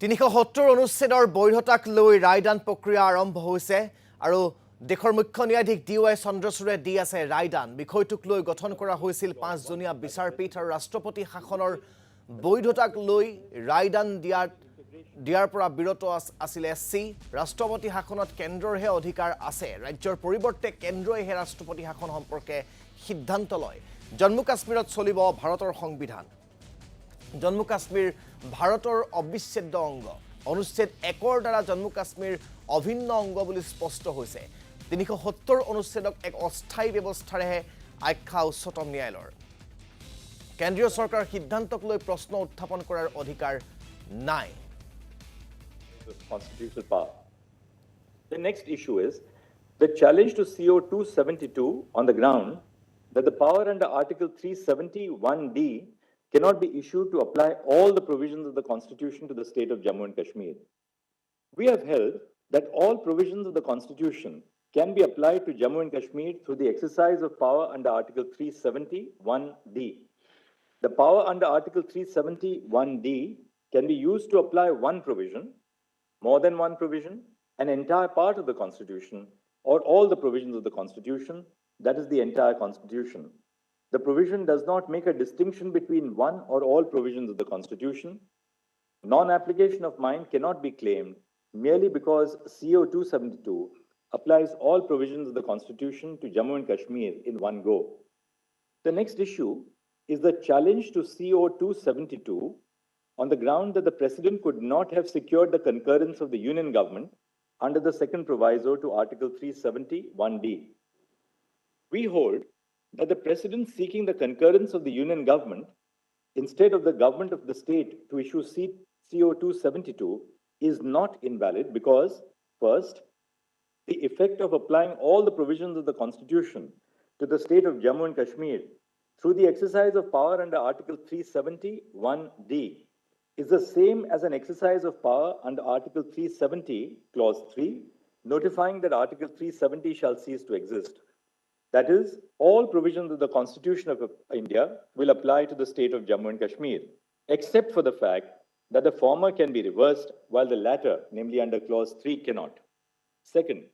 370 অনুচ্ছেদৰ বৈধতাক লৈ ৰায়দান প্ৰক্ৰিয়া আৰম্ভ হৈছে আৰু দেশৰ মুখ্য ন্যায়াধীশ DY চন্দ্ৰচূড়ে দি আছে ৰায়দান বিষয়টোক লৈ গঠন কৰা হৈছিল 5জনীয়া বিচাৰপীঠ আৰু ৰাষ্ট্ৰপতি শাসনৰ বৈধতাক লৈ ৰায়দান দিয়াৰ পৰা বিৰত আছিল SC ৰাষ্ট্ৰপতি শাসনত কেন্দ্ৰৰহে অধিকাৰ আছে ৰাজ্যৰ পৰিৱৰ্তে কেন্দ্ৰইহে ৰাষ্ট্ৰপতি শাসন সম্পৰ্কে সিদ্ধান্ত লয় জম্মু কাশ্মীৰত চলিব ভাৰতৰ সংবিধান জম্মু কাশ্মীৰ ভাৰতৰ অবিচ্ছেদ্য অংগ অনুচ্ছেদ 1 দ্বাৰা জম্মু কাশ্মীৰ অভিন্ন অংগ বুলি স্পষ্ট হৈছে 370 অনুচ্ছেদক এক অস্থায়ী ব্যৱস্থাৰেহে আখ্যা উচ্চতম ন্যায়ালয়ৰ কেন্দ্ৰীয় চৰকাৰৰ সিদ্ধান্তক লৈ প্ৰশ্ন উত্থাপন কৰাৰ অধিকাৰ নাই Constitutional power. The next issue is the challenge to CO 272 on the ground that the power under Article 371D cannot be issued to apply all the provisions of the Constitution to the state of Jammu and Kashmir. We have held that all provisions of the Constitution can be applied to Jammu and Kashmir through the exercise of power under Article 371D. The power under Article 371D can be used to apply one provision, more than one provision, an entire part of the Constitution, or all the provisions of the Constitution, that is the entire Constitution. The provision does not make a distinction between one or all provisions of the Constitution. Non-application of mine cannot be claimed merely because CO 272 applies all provisions of the Constitution to Jammu and Kashmir in one go. The next issue is the challenge to CO 272 on the ground that the President could not have secured the concurrence of the Union government under the second proviso to Article 371D. We hold that the President seeking the concurrence of the Union government instead of the government of the state to issue CO 272 is not invalid because, first, the effect of applying all the provisions of the Constitution to the state of Jammu and Kashmir through the exercise of power under Article 371D is the same as an exercise of power under Article 370, Clause 3, notifying that Article 370 shall cease to exist. That is, all provisions of the Constitution of India will apply to the state of Jammu and Kashmir, except for the fact that the former can be reversed while the latter, namely under Clause 3, cannot. Second,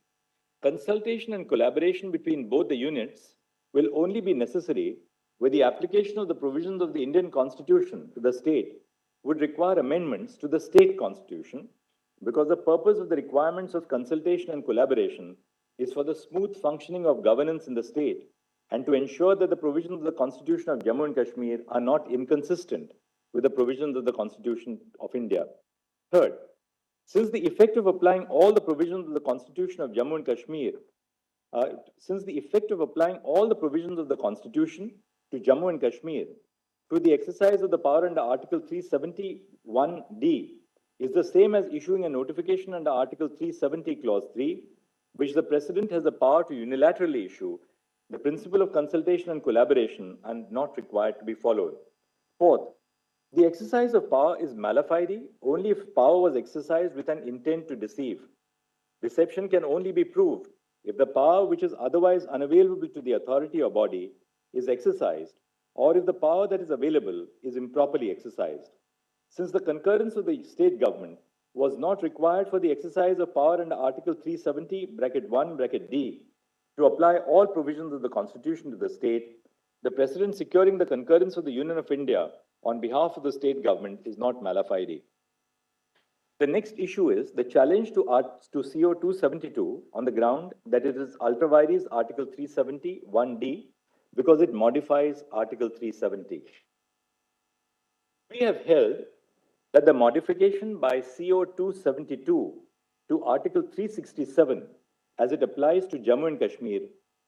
consultation and collaboration between both the units will only be necessary where the application of the provisions of the Indian Constitution to the state would require amendments to the state constitution because the purpose of the requirements of consultation and collaboration is for the smooth functioning of governance in the state and to ensure that the provisions of the Constitution of Jammu and Kashmir are not inconsistent with the provisions of the Constitution of India. Third, since the effect of applying all the provisions of the Constitution of Jammu and Kashmir, to Jammu and Kashmir through the exercise of the power under Article 371D is the same as issuing a notification under Article 370, Clause 3, which the President has the power to unilaterally issue, the principle of consultation and collaboration are not required to be followed. Fourth, the exercise of power is mala fide only if power was exercised with an intent to deceive. Deception can only be proved if the power which is otherwise unavailable to the authority or body is exercised, or if the power that is available is improperly exercised. Since the concurrence of the state government was not required for the exercise of power under Article 370(1)(d) to apply all provisions of the Constitution to the state, the President securing the concurrence of the Union of India on behalf of the state government is not mala fide. The next issue is the challenge to CO 272 on the ground that it is ultra vires Article 371D because it modifies Article 370. We have held that the modification by CO 272 to Article 367 as it applies to Jammu and Kashmir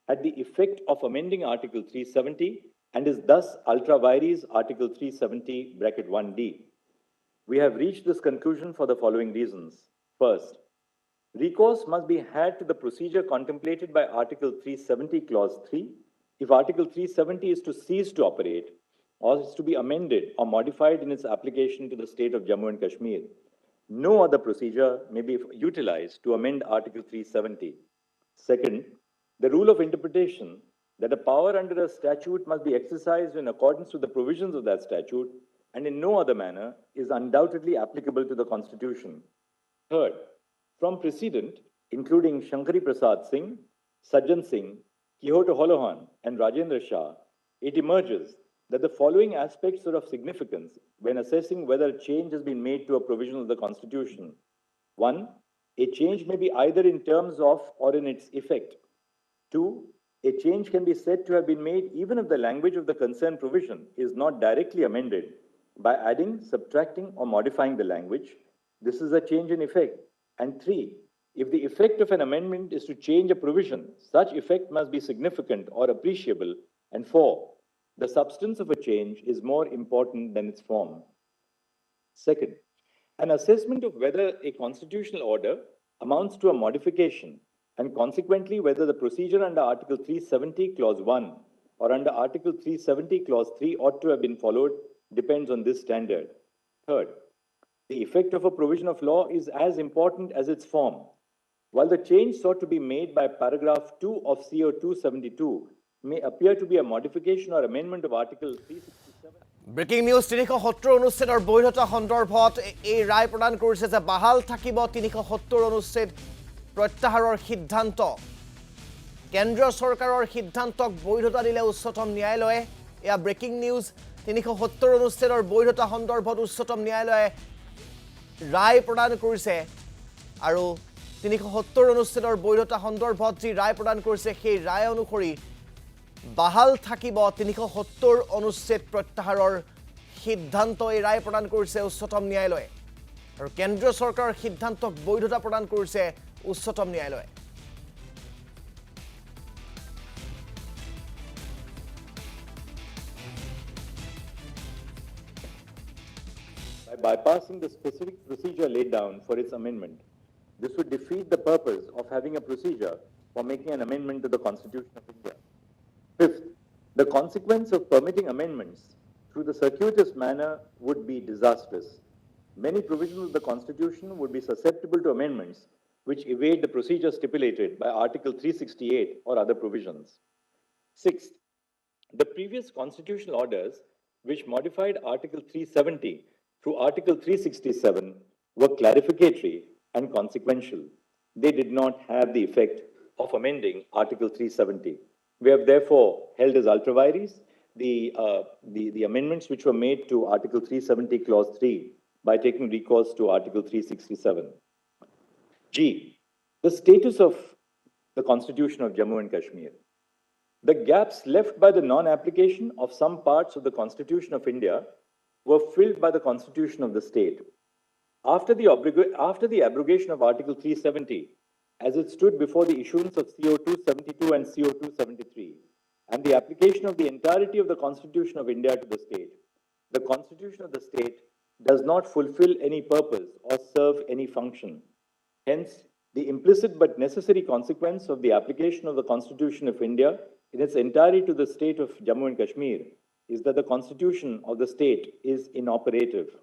had the effect of amending Article 370 and is thus ultra vires Article 370(1)(d). We have reached this conclusion for the following reasons. First, recourse must be had to the procedure contemplated by Article 370, Clause 3, if Article 370 is to cease to operate or is to be amended or modified in its application to the state of Jammu and Kashmir. No other procedure may be utilized to amend Article 370. Second, the rule of interpretation that a power under a statute must be exercised in accordance with the provisions of that statute and in no other manner is undoubtedly applicable to the Constitution. Third, from precedent, including Shankari Prasad Singh, Sajjan Singh, Quixote Holohan, and Rajendra Shah, it emerges that the following aspects are of significance when assessing whether a change has been made to a provision of the Constitution. 1. A change may be either in terms of or in its effect. 2. A change can be said to have been made even if the language of the concerned provision is not directly amended by adding, subtracting, or modifying the language. This is a change in effect. And 3. If the effect of an amendment is to change a provision, such effect must be significant or appreciable. And 4. The substance of a change is more important than its form. Second, an assessment of whether a constitutional order amounts to a modification and consequently whether the procedure under Article 370, Clause 1 or under Article 370, Clause 3 ought to have been followed depends on this standard. Third, the effect of a provision of law is as important as its form. While the change sought to be made by paragraph 2 of CO 272 may appear to be a modification or amendment of Article 367. Breaking news 370 অনুচ্ছেদৰ বৈধতা সন্দৰ্ভত এই ৰায় প্ৰদান কৰিছে যে বাহাল থাকিব 370 অনুচ্ছেদ প্ৰত্যাহাৰৰ সিদ্ধান্ত কেন্দ্ৰীয় চৰকাৰৰ সিদ্ধান্তক বৈধতা দিলে উচ্চতম ন্যায়ালয়ে এয়া ব্ৰেকিং নিউজ 370 অনুচ্ছেদৰ বৈধতা সন্দৰ্ভত উচ্চতম ন্যায়ালয়ে ৰায় প্ৰদান কৰিছে আৰু 370 অনুচ্ছেদৰ বৈধতা সন্দৰ্ভত যি ৰায় প্ৰদান কৰিছে সেই ৰায় অনুসৰি বাহাল থাকিব 370 অনুচ্ছেদ প্ৰত্যাহাৰৰ সিদ্ধান্ত এই ৰায় প্ৰদান কৰিছে উচ্চতম ন্যায়ালয়ে আৰু কেন্দ্ৰীয় চৰকাৰৰ সিদ্ধান্তক বৈধতা প্ৰদান কৰিছে উচ্চতম ন্যায়ালয়ে By bypassing the specific procedure laid down for its amendment, this would defeat the purpose of having a procedure for making an amendment to the Constitution of India. Fifth, the consequence of permitting amendments through the circuitous manner would be disastrous. Many provisions of the Constitution would be susceptible to amendments which evade the procedure stipulated by Article 368 or other provisions. Sixth, the previous constitutional orders which modified Article 370 through Article 367 were clarificatory and consequential. They did not have the effect of amending Article 370. We have therefore held as ultra vires the amendments which were made to Article 370, Clause 3 by taking recourse to Article 367. G. The status of the Constitution of Jammu and Kashmir. The gaps left by the non-application of some parts of the Constitution of India were filled by the Constitution of the state. After the abrogation of Article 370, as it stood before the issuance of CO 272 and CO 273, and the application of the entirety of the Constitution of India to the state, the Constitution of the state does not fulfill any purpose or serve any function. Hence, the implicit but necessary consequence of the application of the Constitution of India in its entirety to the state of Jammu and Kashmir is that the Constitution of the state is inoperative.